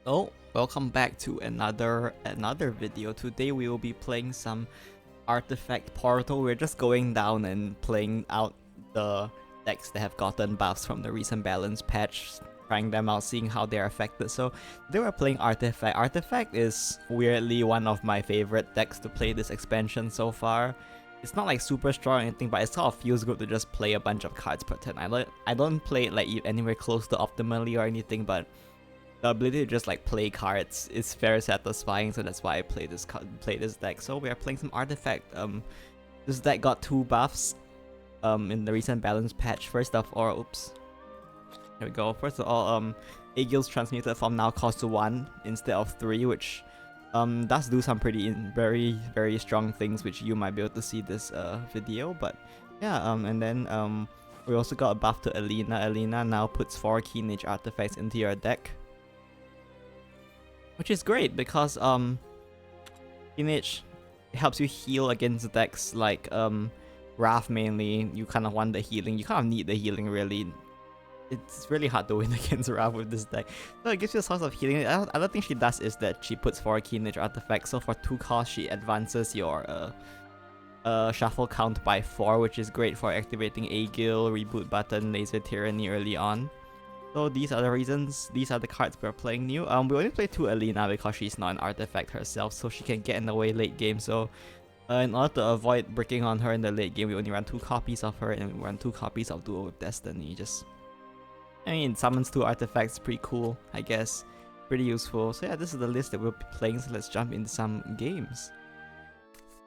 Oh, welcome back to another video. Today we will be playing some Artifact Portal. We're just going down and playing out the decks that have gotten buffs from the recent balance patch, trying them out, seeing how they're affected. So today we're playing Artifact. Artifact is weirdly one of my favorite decks to play this expansion so far. It's not like super strong or anything, but it sort of feels good to just play a bunch of cards per turn. I don't play it like anywhere close to optimally or anything, but the ability to just like play cards is very satisfying, so that's why I play this deck. So we are playing some Artifact. This deck got 2 buffs in the recent balance patch. First of all, oops. Here we go. First of all, Agyll's transmuted form now costs 1 instead of 3, which does do some very strong things, which you might be able to see this video. But yeah, and then we also got a buff to Alina. Alina now puts 4 Keenage artifacts into your deck, which is great because Keenage helps you heal against decks like Wrath mainly. You kind of want the healing. You kind of need the healing really. It's really hard to win against Wrath with this deck. So it gives you a source of healing. Other thing she does is that she puts 4 Keenage artifacts. So for 2 costs, she advances your shuffle count by 4, which is great for activating Agyll, Reboot Button, Laser Tyranny early on. So these are the reasons, these are the cards we're playing new. We only play 2 Alina because she's not an artifact herself, so she can get in the way late game. So in order to avoid breaking on her in the late game, we only run 2 copies of her and we run 2 copies of Duel with Destiny. I mean, it summons 2 artifacts, pretty cool, I guess. Pretty useful. So yeah, this is the list that we'll be playing, so let's jump into some games.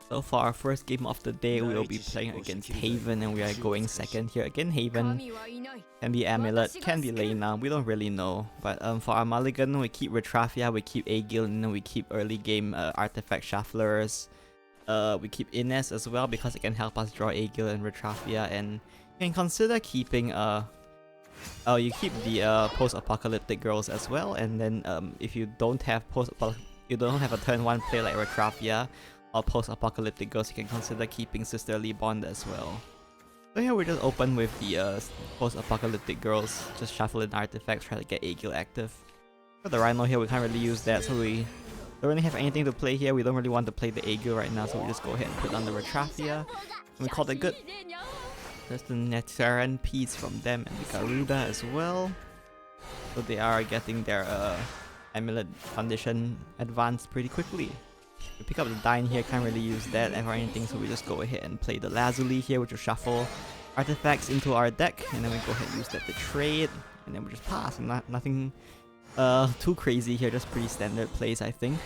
So for our first game of the day, we will be playing against Haven, and we are going second here. Again, Haven can be Amulet, can be Lena, we don't really know. But for our mulligan, we keep Retrafia, we keep Agyll, and then we keep early game Artifact Shufflers. We keep Ines as well because it can help us draw Agyll and Retrafia, and you can consider keeping you keep the post-apocalyptic girls as well. And then if you don't have a turn 1 play like Retrafia or post-apocalyptic girls, you can consider keeping Sisterly Bond as well. So here we just open with the post-apocalyptic girls, just shuffle in artifacts, try to get Agyll active. For the Rhino here, we can't really use that, so we don't really have anything to play here. We don't really want to play the Agyll right now, so we just go ahead and put on the Retrafia, and we call it good. There's the Neteran piece from them and the Garuda as well. So they are getting their Amulet condition advanced pretty quickly. We pick up the Dine here, can't really use that or anything, so we just go ahead and play the Lazuli here, which will shuffle artifacts into our deck, and then we go ahead and use that to trade, and then we just pass. Nothing too crazy here, just pretty standard plays, I think.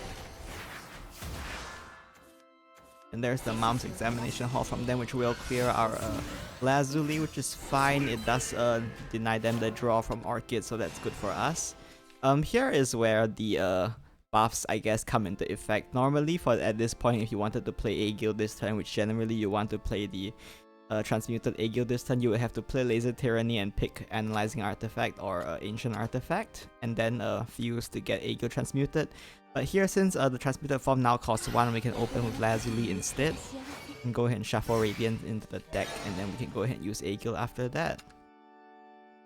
And there's the Mom's Examination Hall from them, which will clear our Lazuli, which is fine. It does deny them the draw from Orchid, so that's good for us. Here is where the buffs, I guess, come into effect. Normally, at this point, if you wanted to play Agyll this turn, which generally you want to play the transmuted Agyll this turn, you would have to play Laser Tyranny and pick Analyzing Artifact or Ancient Artifact, and then fuse to get Agyll transmuted. But here, since the transmuted form now costs 1, we can open with Lazuli instead. And go ahead and shuffle Radiant into the deck, and then we can go ahead and use Agyll after that.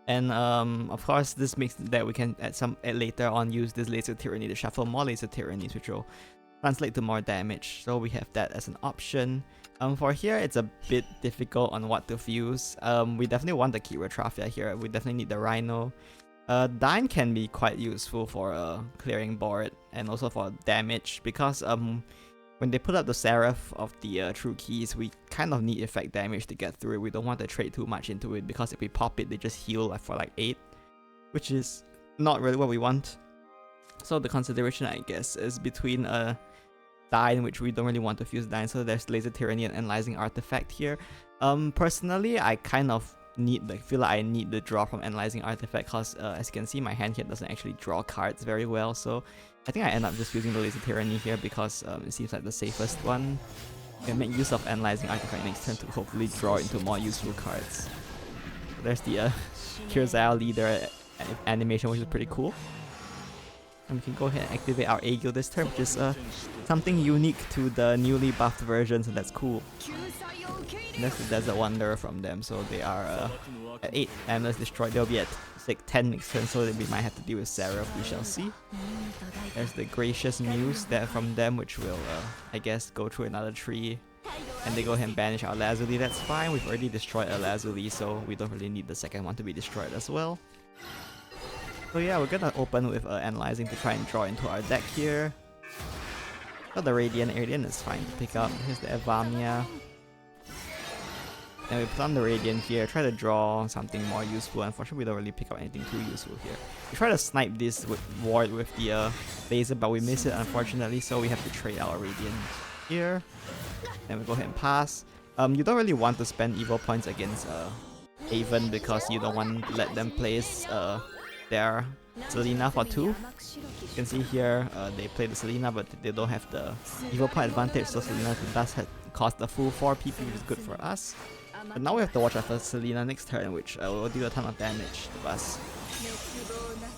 And of course, this makes that we can later on use this Laser Tyranny to shuffle more Laser Tyrannies, which will translate to more damage. So we have that as an option. For here, it's a bit difficult on what to fuse. We definitely want to keep Retrafia here. We definitely need the Rhino. Dine can be quite useful for clearing board and also for damage, because when they put up the Seraph of the True Keys, we kind of need effect damage to get through it. We don't want to trade too much into it, because if we pop it, they just heal for like 8, which is not really what we want. So the consideration, I guess, is between Dine, which we don't really want to fuse Dine, so there's Laser Tyranny and Analyzing Artifact here. Personally, I kind of feel like I need the draw from Analyzing Artifact, because as you can see, my hand here doesn't actually draw cards very well, so I think I end up just using the Laser Tyranny here because it seems like the safest one. You can make use of Analyzing Artifact next turn to hopefully draw into more useful cards. So there's the Kurzile leader animation, which is pretty cool. And we can go ahead and activate our Agyll this turn, which is something unique to the newly buffed version, so that's cool. And that's the Desert Wanderer from them, so they are at 8 amulets destroyed. They'll be at 10 next turn, so we might have to deal with Seraph, we shall see. There's the Gracious Muse there from them, which will, I guess, go through another tree. And they go ahead and banish our Lazuli, that's fine. We've already destroyed a Lazuli, so we don't really need the second one to be destroyed as well. So yeah, we're gonna open with Analyzing to try and draw into our deck here. Got the Radiant is fine to pick up. Here's the Evamia. And we put on the Radiant here, try to draw something more useful. Unfortunately, we don't really pick up anything too useful here. We try to snipe this ward with the laser, but we miss it unfortunately, so we have to trade our Radiant here. Then we go ahead and pass. You don't really want to spend evil points against Haven because you don't want to let them place their Selena for 2. You can see here they play the Selena, but they don't have the evil point advantage, so Selena does cost the full 4 PP, which is good for us. But now we have to watch out for Selena next turn, which will do a ton of damage to us.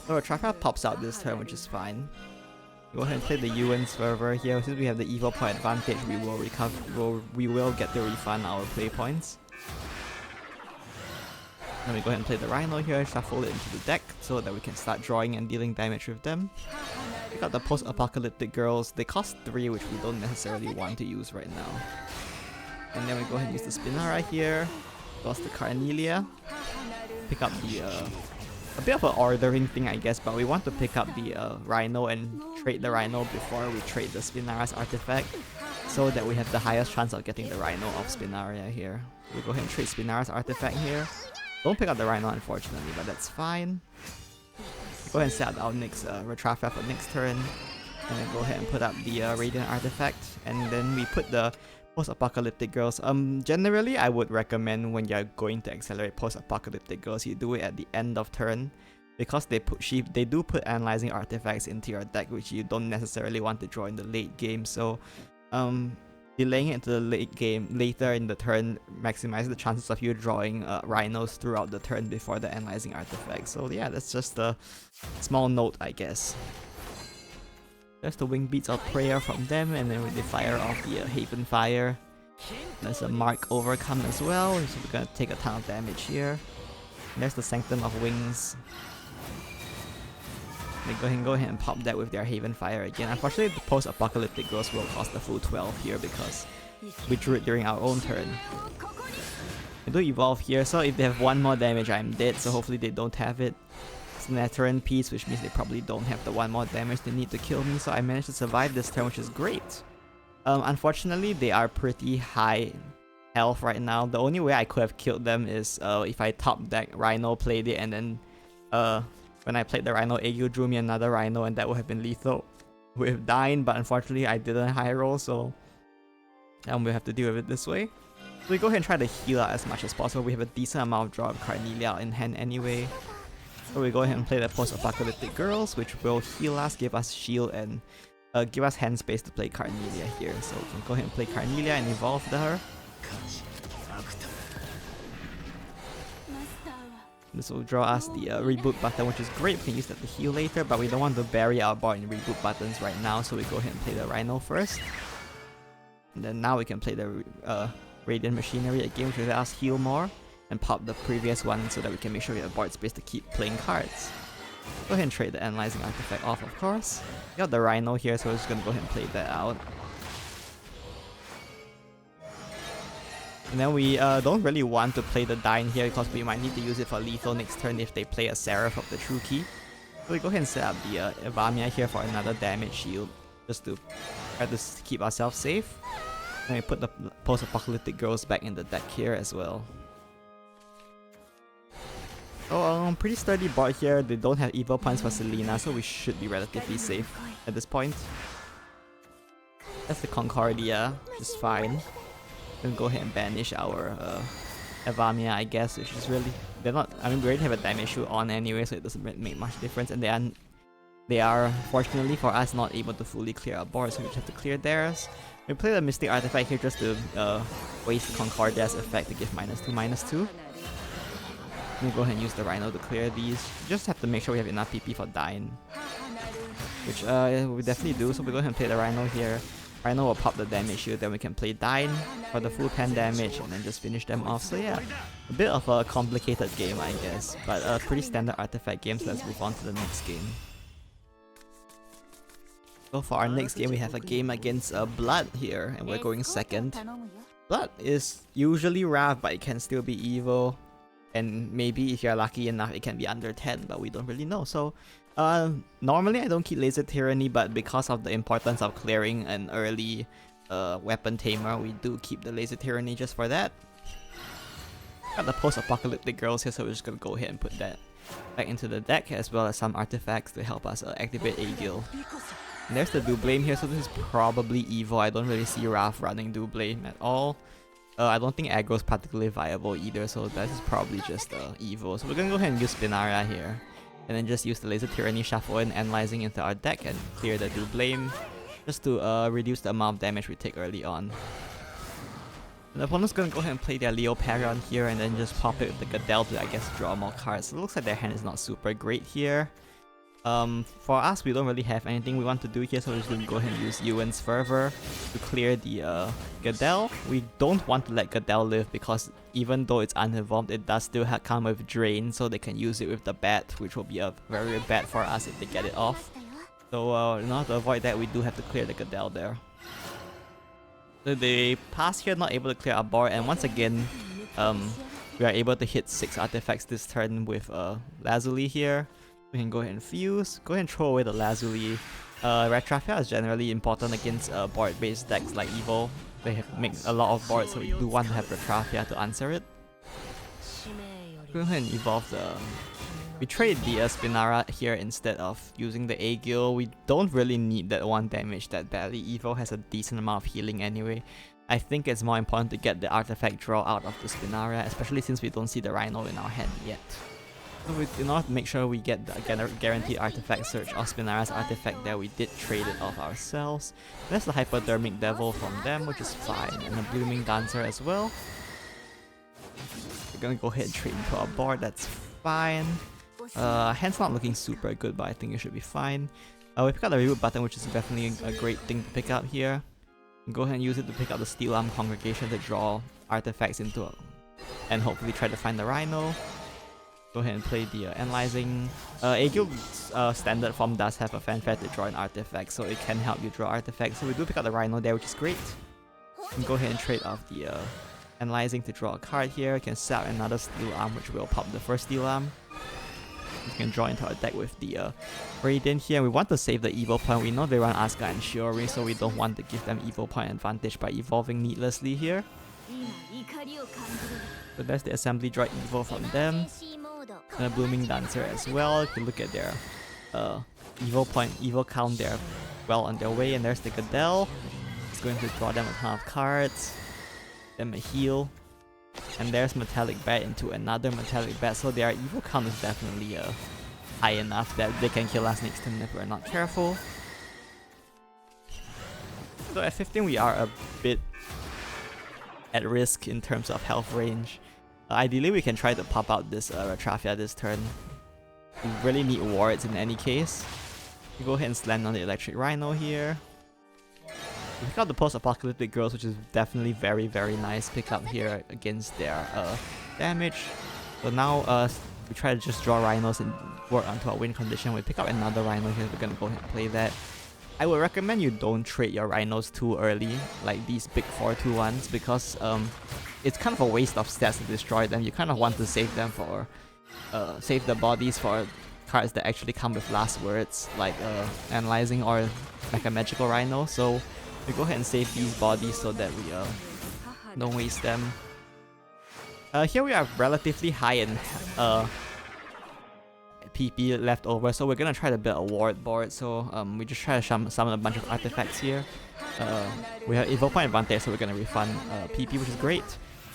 So Trifle pops out this turn, which is fine. Go ahead and play the Ewan's Fervor here. Since we have the evil point advantage, we will get to refund our play points. Then we go ahead and play the Rhino here, shuffle it into the deck so that we can start drawing and dealing damage with them. We got the Post-Apocalyptic Girls. They cost 3, which we don't necessarily want to use right now. And then we go ahead and use the Spinara here. Lost the Carnelia. Pick up the a bit of an ordering thing, I guess, but we want to pick up the Rhino and trade the Rhino before we trade the Spinara's artifact, so that we have the highest chance of getting the Rhino of Spinaria here. We'll go ahead and trade Spinara's artifact here. Don't pick up the Rhino unfortunately, but that's fine. Go ahead and set our next Retrafia for next turn. And then go ahead and put up the Radiant artifact. And then we put the Post-Apocalyptic Girls. Generally I would recommend when you're going to accelerate Post-Apocalyptic Girls, you do it at the end of turn. Because they do put Analyzing artifacts into your deck, which you don't necessarily want to draw in the late game. So delaying it into the late game, later in the turn, maximizes the chances of you drawing Rhinos throughout the turn before the Analyzing artifact. So yeah, that's just a small note, I guess. There's the Wing Beats of Prayer from them, and then they fire off the Haven Fire. There's a Mark Overcome as well, so we're gonna take a ton of damage here. And there's the Sanctum of Wings. They go ahead and pop that with their Haven Fire again. Unfortunately, the Post-Apocalyptic Girls will cost the full 12 here because we drew it during our own turn. They do evolve here, so if they have 1 more damage, I'm dead, so hopefully they don't have it. It's an Ethereal piece, which means they probably don't have the 1 more damage they need to kill me, so I managed to survive this turn, which is great. Unfortunately, they are pretty high health right now. The only way I could have killed them is if I top deck Rhino, played it, and then when I played the Rhino, Agyll drew me another Rhino, and that would have been lethal with Dyne, but unfortunately I didn't high roll, so we'll have to deal with it this way. So we go ahead and try to heal out as much as possible. We have a decent amount of draw of Carnelia in hand anyway. So we go ahead and play the Post-Apocalyptic Girls, which will heal us, give us shield, and give us hand space to play Carnelia here. So we can go ahead and play Carnelia and evolve her. This will draw us the reboot button, which is great. We can use that to heal later, but we don't want to bury our board in reboot buttons right now, so we go ahead and play the Rhino first. And then now we can play the Radiant Machinery again, which will let us heal more, and pop the previous one so that we can make sure we have board space to keep playing cards. Go ahead and trade the Analyzing artifact off, of course. We got the Rhino here, so we're just gonna go ahead and play that out. And then we don't really want to play the Dyne here because we might need to use it for lethal next turn if they play a Seraph of the True Key. So we go ahead and set up the Evamia here for another damage shield, just to try to keep ourselves safe. And we put the Post-Apocalyptic Girls back in the deck here as well. So pretty sturdy board here. They don't have evil points for Selena, so we should be relatively safe at this point. That's the Concordia, which is fine. Then go ahead and banish our Evamia, I guess, which is really... They're not... I mean, we already have a damage shield on anyway, so it doesn't make much difference. And they are, fortunately for us, not able to fully clear our board, so we just have to clear theirs. We play the Mystic Artifact here just to waste the Concordia's effect to give -2/-2. We'll go ahead and use the Rhino to clear these. Just have to make sure we have enough PP for Dyne. which we definitely do. So we go ahead and play the Rhino here. Rhino will pop the damage shield, then we can play Dine for the full 10 damage and then just finish them off. So yeah, a bit of a complicated game, I guess, but a pretty standard artifact game. So let's move on to the next game. So for our next game, we have a game against Blood here, and we're going second. Blood is usually Wrath, but it can still be evil, and maybe if you're lucky enough, it can be under 10, but we don't really know. So normally I don't keep Laser Tyranny, but because of the importance of clearing an early weapon tamer, we do keep the Laser Tyranny just for that. Got the post-apocalyptic girls here, so we're just gonna go ahead and put that back into the deck, as well as some artifacts to help us activate Agyll. And there's the Doublame here, so this is probably evil. I don't really see Wrath running Doublame at all. I don't think aggro is particularly viable either, so that is probably just evil. So we're gonna go ahead and use Spinaria here, and then just use the Laser Tyranny Shuffle and Analyzing into our deck and clear the Doublame, just to reduce the amount of damage we take early on. And the opponent's gonna go ahead and play their Leo Paragon here, and then just pop it with the Gadel to, I guess, draw more cards. So it looks like their hand is not super great here. For us, we don't really have anything we want to do here, so we're just going to go ahead and use Ewan's Fervor to clear the Gadel. We don't want to let Gadel live because even though it's unevolved, it does still come with Drain, so they can use it with the Bat, which will be very bad for us if they get it off. So in order to avoid that, we do have to clear the Gadel there. So they pass here, not able to clear our board, and once again, we are able to hit 6 artifacts this turn with Lazuli here. We can go ahead and fuse, go ahead and throw away the Lazuli. Retrafia is generally important against board-based decks like Evil. They make a lot of boards, so we do want to have Retrafia to answer it. Go ahead and evolve the... We trade the Spinara here instead of using the Agyll. We don't really need that 1 damage that badly. Evil has a decent amount of healing anyway. I think it's more important to get the artifact draw out of the Spinara, especially since we don't see the Rhino in our hand yet. So in order to make sure we get the guaranteed artifact search of Spinara's artifact there, we did trade it off ourselves. There's the Hypodermic Devil from them, which is fine, and a Blooming Dancer as well. We're gonna go ahead and trade into our board, that's fine. Hand's not looking super good, but I think it should be fine. We pick up the Reboot button, which is definitely a great thing to pick up here. Go ahead and use it to pick up the Steel Arm Congregation to draw artifacts into and hopefully try to find the Rhino. Go ahead and play the Analyzing. Agyll's standard form does have a fanfare to draw an artifact, so it can help you draw artifacts. So we do pick up the Rhino there, which is great. And go ahead and trade off the Analyzing to draw a card here. You can set out another Steel Arm, which will pop the first Steel Arm. You can draw into our deck with the Radiant here. We want to save the Evil Point. We know they run Asuka and Shiori, so we don't want to give them Evil Point advantage by evolving needlessly here. So that's the Assembly Droid Evil from them. And a Blooming Dancer as well. If you look at their evil count, they're well on their way. And there's the Gadel. It's going to draw them a ton of cards. Them a heal. And there's Metallic Bat into another Metallic Bat. So their evil count is definitely high enough that they can kill us next turn if we're not careful. So at 15 we are a bit at risk in terms of health range. Ideally we can try to pop out this Retrafia this turn. We really need wards in any case. We go ahead and slam on the Electric Rhino here. We pick out the Post-Apocalyptic Girls, which is definitely very nice pick up here against their damage. So now we try to just draw Rhinos and work onto our win condition. We pick up another Rhino here, we're gonna go ahead and play that. I would recommend you don't trade your Rhinos too early, like these big 4/2 ones, because it's kind of a waste of stats to destroy them. You kind of want to save them for, save the bodies for cards that actually come with last words, like Analyzing or like a Magical Rhino. So we go ahead and save these bodies so that we don't waste them. Here we are relatively high in PP left over, so we're gonna try to build a ward board. So we just try to summon a bunch of artifacts here. We have Evil Point advantage, so we're gonna refund PP, which is great.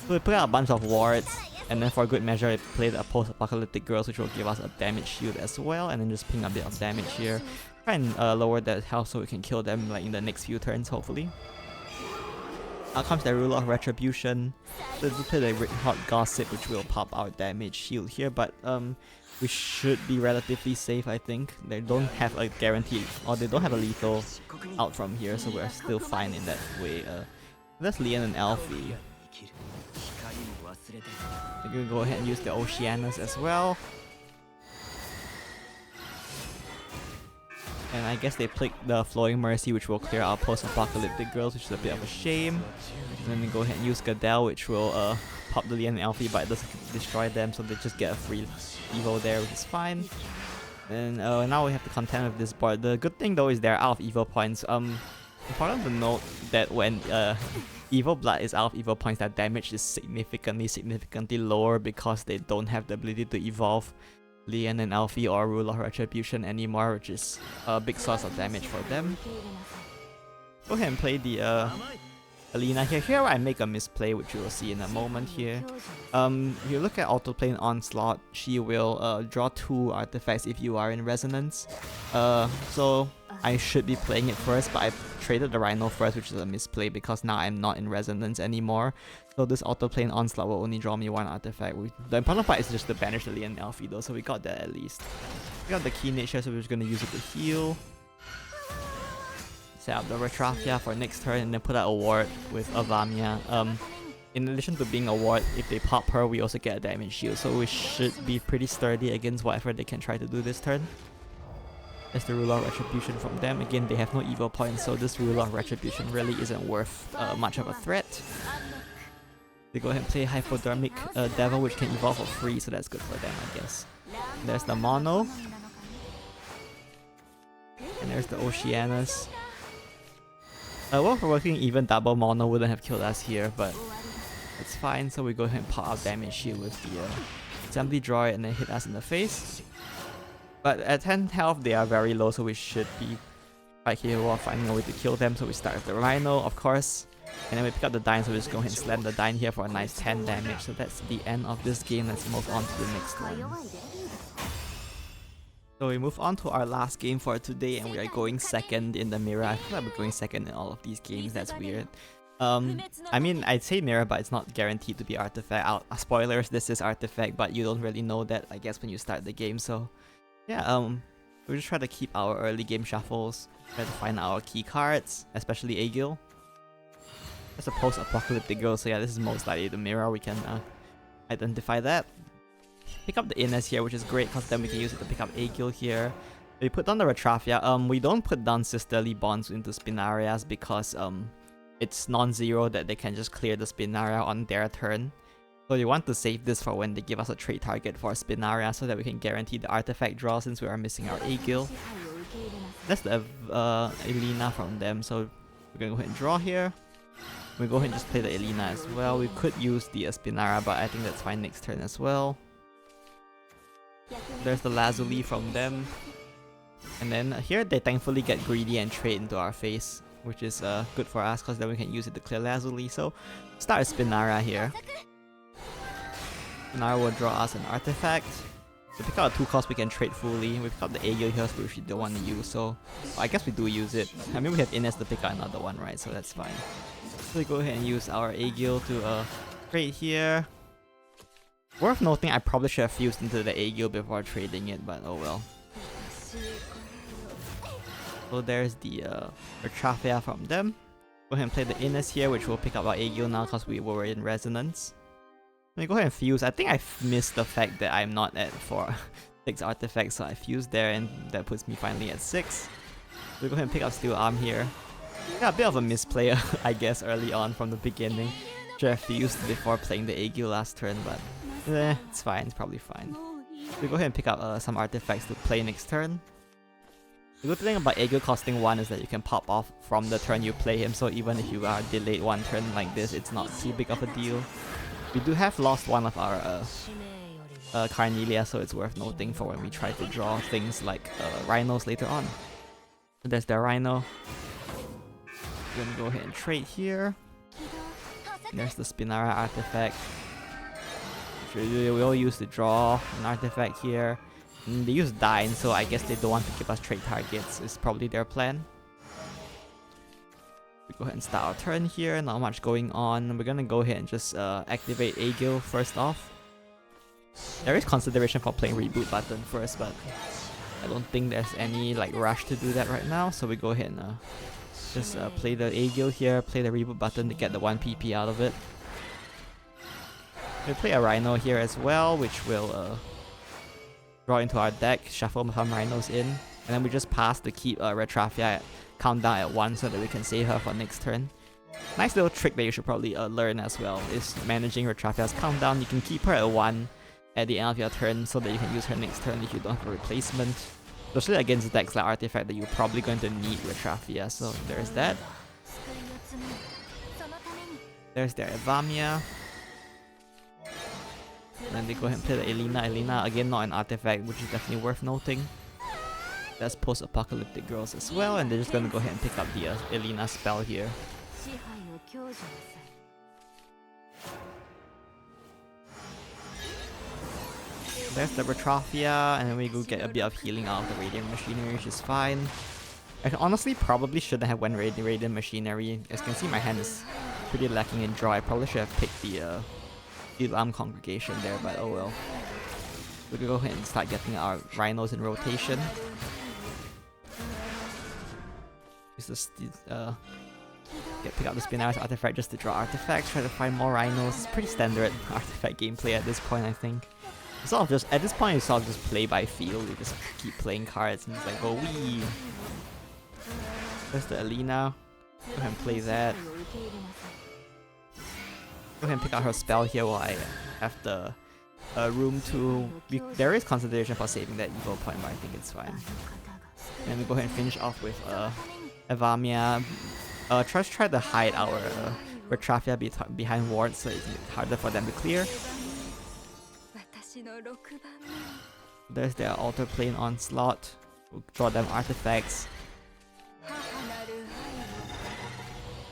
So we put out a bunch of wards, and then for good measure, we play the Post-Apocalyptic Girls, which will give us a damage shield as well, and then just ping a bit of damage here. Try and lower that health so we can kill them like in the next few turns, hopefully. Out comes the Ruler of Retribution. So we play the Hot Gossip, which will pop our damage shield here, but we should be relatively safe, I think. They don't have a guaranteed, or they don't have a lethal out from here, so we're still fine in that way. That's Leon and Alfie. We're gonna go ahead and use the Oceanus as well. And I guess they picked the Flowing Mercy, which will clear our post-apocalyptic girls, which is a bit of a shame. And then they go ahead and use Gadel, which will pop the Leon and Alfie, but it doesn't destroy them, so they just get a free evo there, which is fine. And now we have to contend with this board. The good thing though is they're out of evo points. Important to note that when Evil Blood is out of evo points, their damage is significantly lower because they don't have the ability to evolve Leon and Alfie or Rule of Retribution anymore, which is a big source of damage for them. Go ahead and play the Alina here. Here I make a misplay, which you will see in a moment here. If you look at Autoplane Onslaught, she will draw 2 artifacts if you are in Resonance. So I should be playing it first, but I traded the Rhino first, which is a misplay because now I'm not in Resonance anymore. So this Autoplane Onslaught will only draw me 1 artifact. The important part is just to banish the Leon and Alfie though, so we got that at least. We got the Key Niche here, so we're just gonna use it to heal. Set up the Retrafia for next turn and then put out a ward with Avamia. In addition to being a ward, if they pop her, we also get a damage shield, so we should be pretty sturdy against whatever they can try to do this turn. That's the Rule of Retribution from them. Again, they have no evo points, so this Rule of Retribution really isn't worth much of a threat. They go ahead and play Hypodermic Devil, which can evolve for free, so that's good for them, I guess. There's the Mono. And there's the Oceanus. Well, for working even double Mono wouldn't have killed us here, but it's fine. So we go ahead and pop our damage shield with the Assembly Droid and then hit us in the face. But at 10 health, they are very low, so we should be right here while finding a way to kill them. So we start with the Rhino, of course. And then we pick up the Dine, so we just go ahead and slam the Dine here for a nice 10 damage. So that's the end of this game. Let's move on to the next one. So we move on to our last game for today, and we are going second in the mirror. I feel like we're going second in all of these games. That's weird. I mean, I'd say mirror, but it's not guaranteed to be artifact. Spoilers, this is artifact, but you don't really know that, I guess, when you start the game. So yeah, we'll just try to keep our early game shuffles, try to find our key cards, especially Agyll. That's a post-apocalyptic girl, so yeah, this is most likely the mirror. We can identify that. Pick up the Ines here, which is great because then we can use it to pick up Agyll here. We put down the Retrafia. We don't put down Sisterly Bonds into Spinarias because it's non-zero that they can just clear the Spinaria on their turn. So you want to save this for when they give us a trade target for Spinaria so that we can guarantee the artifact draw since we are missing our Agyll. That's the Elena from them, so we're gonna go ahead and draw here. We go ahead and just play the Elena as well. We could use the Spinaria, but I think that's fine next turn as well. There's the Lazuli from them. And then here they thankfully get greedy and trade into our face, which is good for us because then we can use it to clear Lazuli. So start with Spinaria here. Spinaria will draw us an artifact. To pick out a 2-cost we can trade fully. We pick out the Agyll here, which we don't want to use, so I guess we do use it. I mean, we have Ines to pick out another one, right? So that's fine. So we go ahead and use our Agyll to trade here. Worth noting, I probably should have fused into the Agyll before trading it, but oh well. So there's the Retrafia from them. Go ahead and play the Ines here, which will pick up our Agyll now because we were in Resonance. Let me go ahead and fuse. I think I missed the fact that I'm not at 6 artifacts, so I fused there and that puts me finally at 6. So we go ahead and pick up Steel Arm here. Yeah, a bit of a misplay, I guess, early on from the beginning. Should have fused before playing the Agyll last turn, but it's fine, it's probably fine. We go ahead and pick up some artifacts to play next turn. The good thing about Agyll costing 1 is that you can pop off from the turn you play him, so even if you are delayed 1 turn like this, it's not too big of a deal. We do have lost one of our Carnelia, so it's worth noting for when we try to draw things like Rhinos later on. So there's the Rhino. We're gonna go ahead and trade here. And there's the Spinaria artifact. We all use to draw an artifact here. And they use Dine, so I guess they don't want to give us trade targets. It's probably their plan. We go ahead and start our turn here. Not much going on. We're gonna go ahead and just activate Agyll first off. There is consideration for playing reboot button first, but I don't think there's any like rush to do that right now. So we go ahead and just play the Agyll here, play the reboot button to get the 1 PP out of it. We play a Rhino here as well, which will draw into our deck, shuffle some Rhinos in, and then we just pass to keep Retrafia countdown at 1 so that we can save her for next turn. Nice little trick that you should probably learn as well is managing Retrafia's countdown. You can keep her at 1 at the end of your turn so that you can use her next turn if you don't have a replacement. Especially against decks like Artifact that you're probably going to need Retrafia, so there's that. There's their Evamia. And then they go ahead and play the Elena. Elena, again, not an artifact, which is definitely worth noting. That's post-apocalyptic girls as well, and they're just gonna go ahead and pick up the Elena spell here. There's the Retrafia, and then we go get a bit of healing out of the Radiant Machinery, which is fine. I honestly probably shouldn't have went Radiant Machinery. As you can see, my hand is pretty lacking in draw. I probably should have picked the Steel Congregation there, but oh well. We can go ahead and start getting our Rhinos in rotation. Pick up the Spinaris artifact just to draw artifacts, try to find more Rhinos. It's pretty standard artifact gameplay at this point, I think. Sort of just, at this point, you sort of just play by feel. You just keep playing cards and it's like, oh wee! There's the Elena. Go ahead and play that. Go ahead and pick out her spell here while I have the room to... There is consideration for saving that evil point, but I think it's fine. And we go ahead and finish off with Evamia. Try to hide our Retrafia behind wards so it's harder for them to clear. There's their Altar Plane Onslaught. We'll draw them artifacts.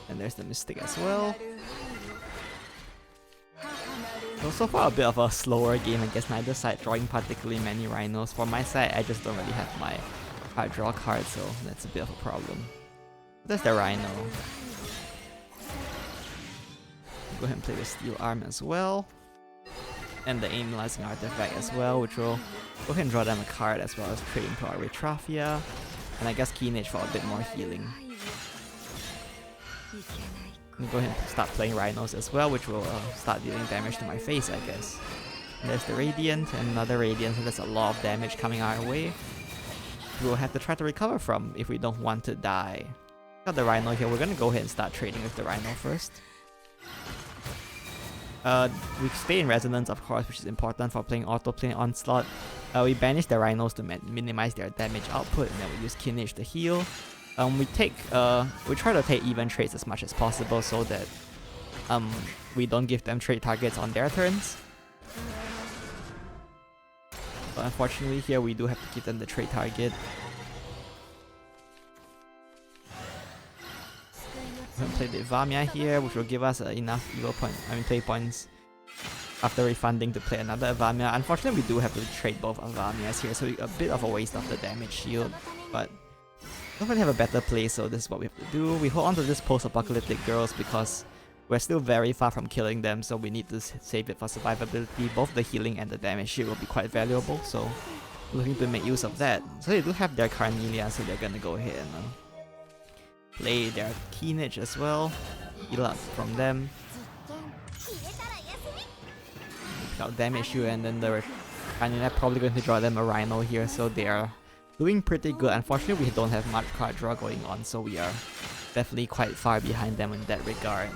And there's the Mystic as well. So far a bit of a slower game, I guess neither side drawing particularly many Rhinos. For my side, I just don't really have my hard draw card, so that's a bit of a problem. There's the Rhino. Go ahead and play the Steel Arm as well. And the Aimlizing Artifact as well, which will go ahead and draw them a card as well as trade into our Retrafia. And I guess Keenage for a bit more healing. And go ahead and start playing Rhinos as well, which will start dealing damage to my face, I guess. And there's the Radiant and another Radiant, so there's a lot of damage coming our way. We'll have to try to recover from if we don't want to die. Got the Rhino here. We're gonna go ahead and start trading with the Rhino first. We stay in Resonance, of course, which is important for playing Auto Plane Onslaught. We banish the Rhinos to minimize their damage output, and then we use Keenage to heal. We try to take even trades as much as possible so that we don't give them trade targets on their turns. But unfortunately here we do have to give them the trade target. We're gonna play the Evamia here, which will give us enough play points after refunding to play another Evamia. Unfortunately we do have to trade both Evamias here, so a bit of a waste of the damage shield, but don't really have a better play, so this is what we have to do. We hold on to this post-apocalyptic girls because we're still very far from killing them, so we need to save it for survivability. Both the healing and the damage shield will be quite valuable, so we're looking to make use of that. So they do have their Carnelia, so they're gonna go ahead and play their Keenage as well. Heal up from them. Pick out damage shield, and then the Carnelia probably going to draw them a Rhino here, so they are doing pretty good. Unfortunately, we don't have much card draw going on, so we are definitely quite far behind them in that regard.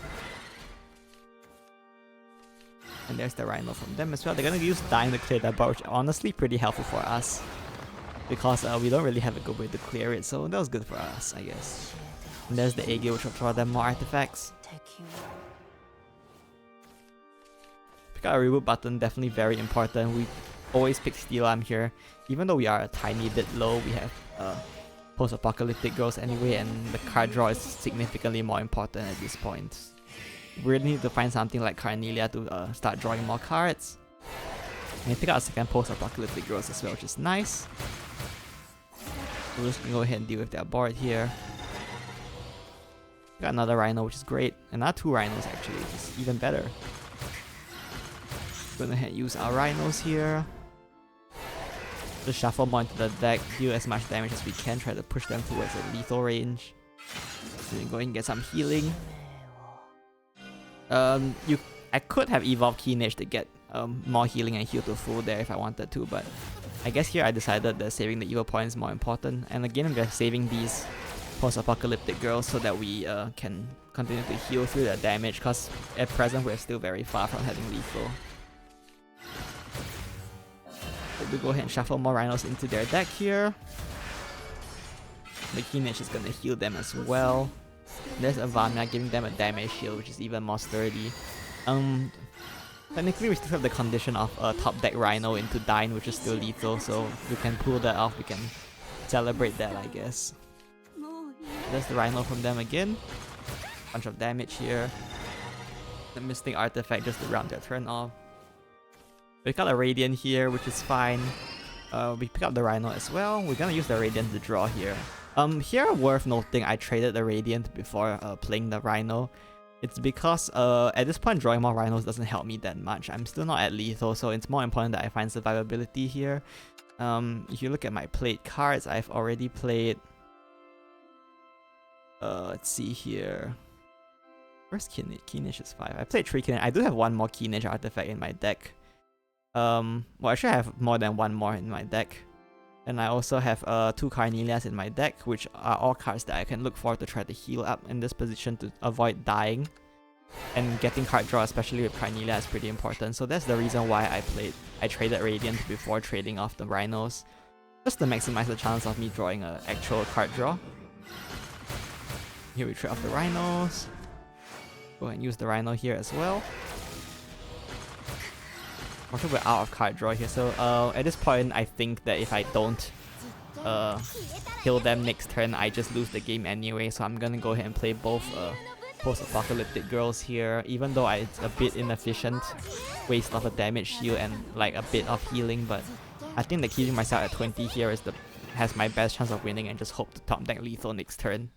And there's the Rhino from them as well. They're gonna use Dying to clear that bar, which is honestly pretty helpful for us, because we don't really have a good way to clear it, so that was good for us, I guess. And there's the Agyll, which will draw them more artifacts. Pick out a reboot button, definitely very important. We always pick Steel Arm here. Even though we are a tiny bit low, we have post-apocalyptic girls anyway, and the card draw is significantly more important at this point. We really need to find something like Carnelia to start drawing more cards. And we pick out a second post-apocalyptic girls as well, which is nice. We're just gonna go ahead and deal with their board here. Got another Rhino, which is great. Another 2 Rhinos actually, which is even better. Go ahead and use our rhinos here. Just shuffle more into the deck, deal as much damage as we can, try to push them towards a lethal range. So we go ahead and get some healing. I could have evolved Keenage to get more healing and heal to full there if I wanted to, but I guess here I decided that saving the evil point is more important. And again, I'm just saving these post-apocalyptic girls so that we can continue to heal through the damage, because at present we're still very far from having lethal. So we go ahead and shuffle more rhinos into their deck here. The Keenage is gonna heal them as well. There's a Vanya giving them a damage shield, which is even more sturdy. Technically we still have the condition of a top deck rhino into Dine, which is still lethal, so we can pull that off, we can celebrate that, I guess. There's the rhino from them again. Bunch of damage here. The Mystic Artifact just to round their turn off. We got a Radiant here, which is fine. We pick up the Rhino as well. We're gonna use the Radiant to draw here. Here worth noting, I traded the Radiant before playing the Rhino. It's because at this point drawing more Rhinos doesn't help me that much. I'm still not at lethal, so it's more important that I find survivability here. If you look at my played cards, I've already played... let's see here. Where's Keenage? Keenage is 5. I played 3 Keenage. I do have one more Keenage artifact in my deck. Well, actually I have more than one more in my deck. And I also have 2 Carnelias in my deck, which are all cards that I can look for to try to heal up in this position to avoid dying. And getting card draw, especially with Carnelia, is pretty important. So that's the reason why I traded Radiant before trading off the Rhinos. Just to maximize the chance of me drawing an actual card draw. Here we trade off the Rhinos. Go ahead and use the Rhino here as well. Also, we're out of card draw here, so at this point I think that if I don't kill them next turn, I just lose the game anyway, so I'm gonna go ahead and play both post-apocalyptic girls here, even though it's a bit inefficient, waste of a damage shield and like a bit of healing, but I think that keeping myself at 20 here has my best chance of winning, and just hope to top deck lethal next turn.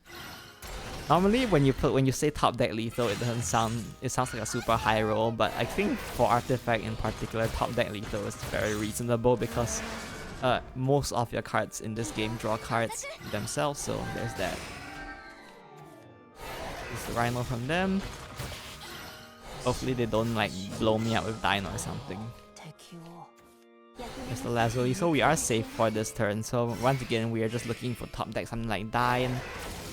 Normally when you say top deck lethal, it sounds like a super high roll, but I think for Artifact in particular, top deck lethal is very reasonable because most of your cards in this game draw cards themselves, so there's that. There's the Rhino from them. Hopefully they don't like blow me up with Dino or something. There's the Lazuli, so we are safe for this turn. So once again, we are just looking for top deck, something like Dine.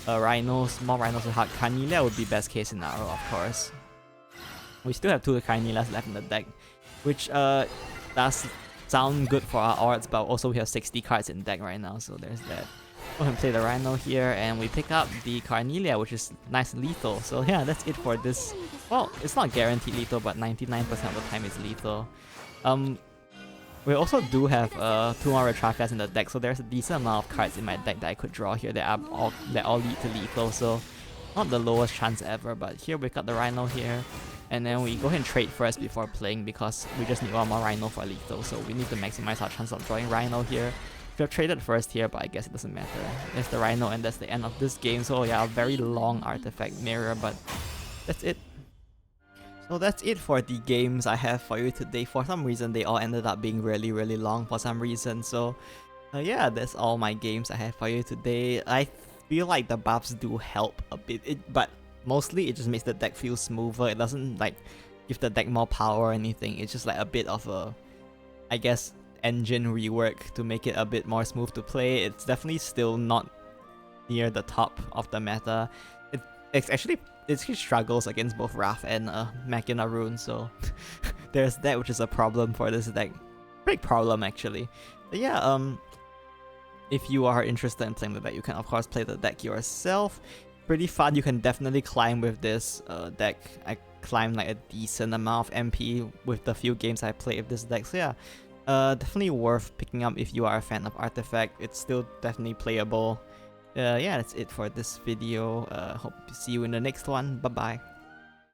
Rhinos, more Rhinos with Heart. Carnelia would be best case scenario, of course. We still have 2 Carnelias left in the deck, which does sound good for our odds, but also we have 60 cards in deck right now, so there's that. Go ahead and play the Rhino here, and we pick up the Carnelia, which is nice and lethal. So yeah, that's it for this. Well, it's not guaranteed lethal, but 99% of the time it's lethal. We also do have 2 more Retrafias in the deck, so there's a decent amount of cards in my deck that I could draw here that all lead to lethal, so not the lowest chance ever, but here we got the Rhino here, and then we go ahead and trade first before playing because we just need one more Rhino for lethal, so we need to maximize our chance of drawing Rhino here. We have traded first here, but I guess it doesn't matter. There's the Rhino, and that's the end of this game, so yeah, a very long artifact mirror, but that's it. So that's it for the games I have for you today. For some reason, they all ended up being really, really long for some reason. So yeah, that's all my games I have for you today. I feel like the buffs do help a bit, but mostly it just makes the deck feel smoother. It doesn't like give the deck more power or anything. It's just like a bit of a, I guess, engine rework to make it a bit more smooth to play. It's definitely still not near the top of the meta. It actually struggles against both Wrath and Machina Rune, so there's that, which is a problem for this deck. Big problem actually. But yeah, if you are interested in playing the deck, you can of course play the deck yourself. Pretty fun. You can definitely climb with this deck. I climbed like a decent amount of MP with the few games I played with this deck, so yeah. Definitely worth picking up if you are a fan of Artifact. It's still definitely playable. Yeah, that's it for this video. Hope to see you in the next one. Bye bye.